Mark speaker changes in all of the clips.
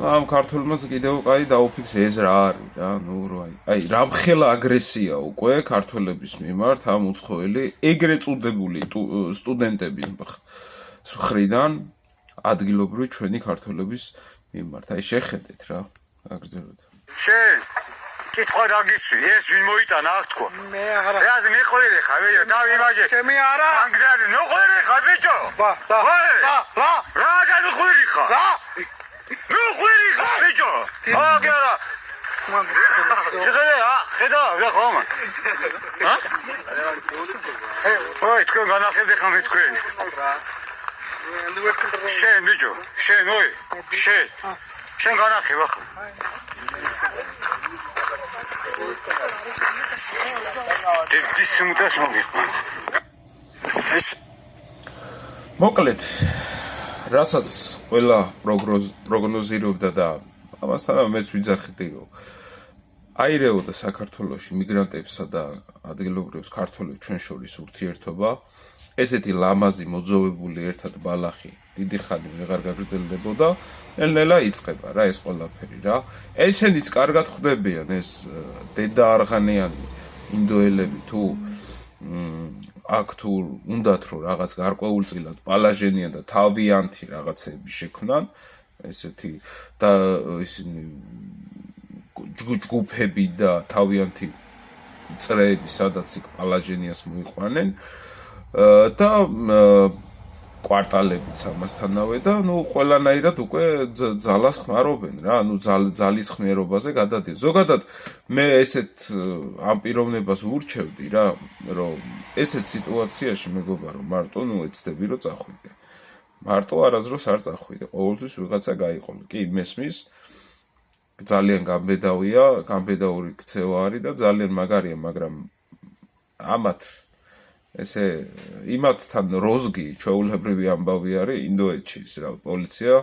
Speaker 1: ამ ქართულმაც კიდევ კაი დაუფიქსე ეს რა არის რა, ნუ აი რამხელა აგრესია უკვე ქართველების მიმართ ამ უცხოელი ეგრე წუდებული სტუდენტების მხრიდან ადგილობრივი ჩვენი ქართველების მიმართ. აი შეხედეთ რა, აგრძელოთ.
Speaker 2: შენ კითხვა დაგიცვი, ეს ვინ მოიტანა აქ თქვა?
Speaker 3: მე არა.
Speaker 2: ეს მე ყვირი ხარ, ვეო, დავიმაჯე.
Speaker 3: ჩემი არა.
Speaker 2: ანგრადი, ნუ ყვირი ხარ, ბიჭო. რა განუხვირი ხარ? რა? ნუ ხვირი ხარ, ბიჭო. აგერა. შეხედე, ხედა, რა ხომა? ოი, თქვენ განახებდე ხარ მე თქვენ. შენ ბიჭო, შენ ოი, შენ განახება ხარ.
Speaker 1: მოკლედ, რასაც ყველა პროგნოზირებდა და ამასთანავე მეც ვიძახიო, აირეოდა საქართველოში მიგრანტებსა და ადგილობრივ ქართველებს ჩვენ შორის ურთიერთობა, ესეთი ლამაზი მოძოვებული ერთად ბალახი დიდი ხანი ვეღარ გაგრძელდებოდა, ნელ-ნელა იწყება რა ეს ყველაფერი რა. ესენიც კარგად ხვდებიან ეს დედა არღანიანი ინდოელები თუ აქ თუ უნდათ რომ რაღაც გარკვეულწილად პალაჟენიან და თავიანთი რაღაცები შექმნან, ესეთი და ისინი ჯგუფები და თავიანთი წრეები, სადაც იქ პალაჟენიას მოიყვანენ და კვარტალებიც ამასთანავე და ნუ ყველანაირად უკვე ძალას ხმარობენ რა, ნუ ძალის ხმიერობაზე გადადიან. ზოგადად მე ესეთ ამ პიროვნებას ვურჩევდი რა, რომ ესეთ სიტუაციაში მეგობრებო, მარტო ნუ ეცდები რომ წახვიდე. მარტო არასდროს არ წახვიდე, ყოველთვის ვიღაცა გაიყოლე. კი, მესმის ძალიან გამბედაური ქცევა არის და ძალიან მაგარია, მაგრამ ამათ ესე იმათთან როზგი ჩვეულებრივი ამბავი არის ინდოეთში, რა პოლიცია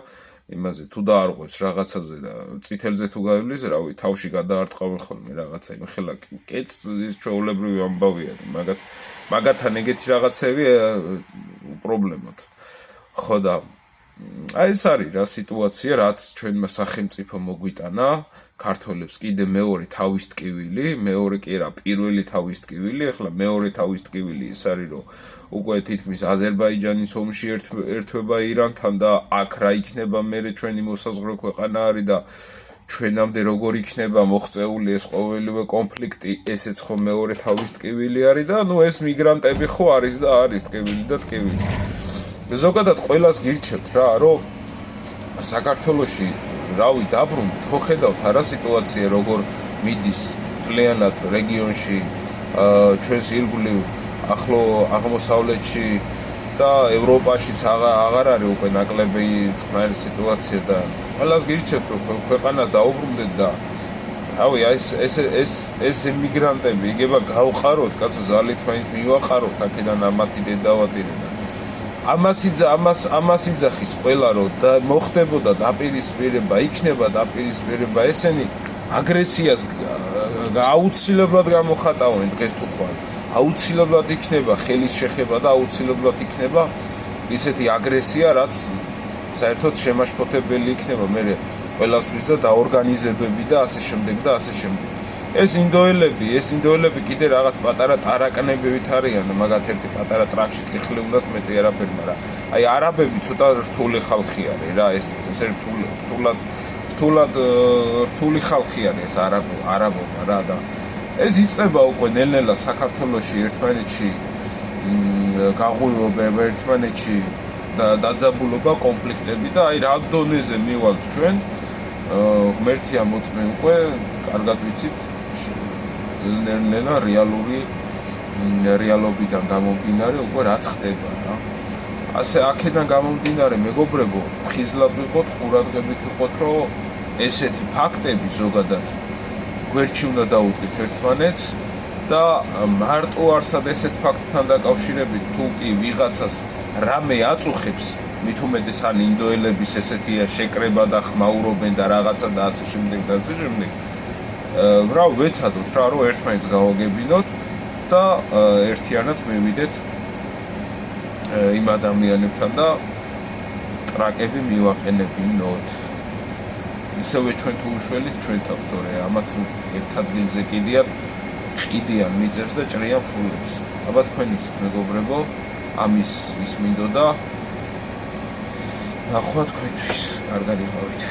Speaker 1: იმაზე თუ დაარღვევს რაღაცაზე და წითელზე თუ გაივლის, რავი, თავში გადაარტყავენ ხოლმე რაღაცა, იმ ხელა კეთს ჩვეულებრივი ამბავი არის, მაგათთან ეგეთი რაღაცები უპრობლემოდ. ხო და აი ეს არის რა სიტუაცია, რაც ჩვენმა სახელმწიფო მოგვიტანა ქართველებს კიდე მეორე თავის ტკივილი, მეორე კი არა, პირველი თავის ტკივილი, ახლა მეორე თავის ტკივილი ის არის, რომ უკვე თითქმის აზერბაიჯანის ომში ერთვება ირანთან და აქ რა იქნება მერე ჩვენი მოსაზღვრე ქვეყანა არის და ჩვენამდე როგორ იქნება მოღწეული ეს ყოველივე კონფლიქტი, ესეც ხო მეორე თავის ტკივილი არის და ნუ ეს მიგრანტები ხო არის და არის ტკივილი და ტკივილი. ზოგადად ყველას გირჩევთ რა, რომ საქართველოში რავი დაბრუნდით, ხო ხედავთ არა სიტუაცია როგორ მიდის მთლიანად რეგიონში, ჩვენს ირგვლივ ახლო აღმოსავლეთში და ევროპაშიც აღარ არის უკვე ნაკლები წყნარი სიტუაცია და ყველას გირჩევთ რომ ქვეყანას დაუბრუნდეთ და რავი ეს ემიგრანტები იგება გავყაროთ, კაცო ძალით მაინც მივაყაროთ აქედან ამათი დედავატირე და ამას იძახის ყველა რომ მოხდებოდა დაპირისპირება, იქნება დაპირისპირება, ესენი აგრესიას აუცილებლად გამოხატავენ დღეს თუ ხვალ. აუცილებლად იქნება ხელის შეხება და აუცილებლად იქნება ისეთი აგრესია, რაც საერთოდ შემაშფოთებელი იქნება მე ყველასთვის და დაორგანიზებები და ასე შემდეგ და ასე შემდეგ. ეს ინდოელები კიდე რაღაც პატარა ტარაკნებივით არიან, მაგათ ერთი პატარა ტრაქში ციხლი უნდათ მეტი არაფერი, მაგრამ აი არაბები ცოტა რთული ხალხი არის რა, ეს რთული ხალხი არის ეს არაბობა რა და ეს იწყება უკვე ნელ-ნელა საქართველოში ერთმანეთში გაღვივება, ერთმანეთში დაძაბულობა, კონფლიქტები და აი რა დონეზე მივალთ ჩვენ ღმერთია მოწმე უკვე კარგად ვიცით ნელ-ნელა რეალობიდან გამომდინარე უკვე რაც ხდება რა. ასე აქედან გამომდინარე მეგობრებო, ხიზლად ვიყოთ, ყურადღებით ვიყოთ, რომ ესეთი ფაქტები ზოგადად გვერდში უნდა დაუდგეთ ერთმანეთს და მარტო არსად ესეთ ფაქტთან დაკავშირებით თუ კი ვიღაცას რამე აწუხებს, მით უმეტეს ან ინდოელების ესეთია შეკრება და ხმაურობენ და რაღაცა და ასე შემდეგ და ასე შემდეგ. რა ვეცადოთ რა რომ ერთმანეთს გავაგებინოთ და ერთიანად მივიდეთ იმ ადამიანებთან და ტრაკები მივაყენებინოთ. ისევე ჩვენ თუ უშველით ჩვენ თავს თორე ამაც ერთ ადგილზე კიდიათ ყიდიან მიწებს და ჭრიან ფულებს. აბა თქვენ იცით მეგობრებო, ამის ის მინდოდა. ნახვა თქვენთვის, კარგად იყავით.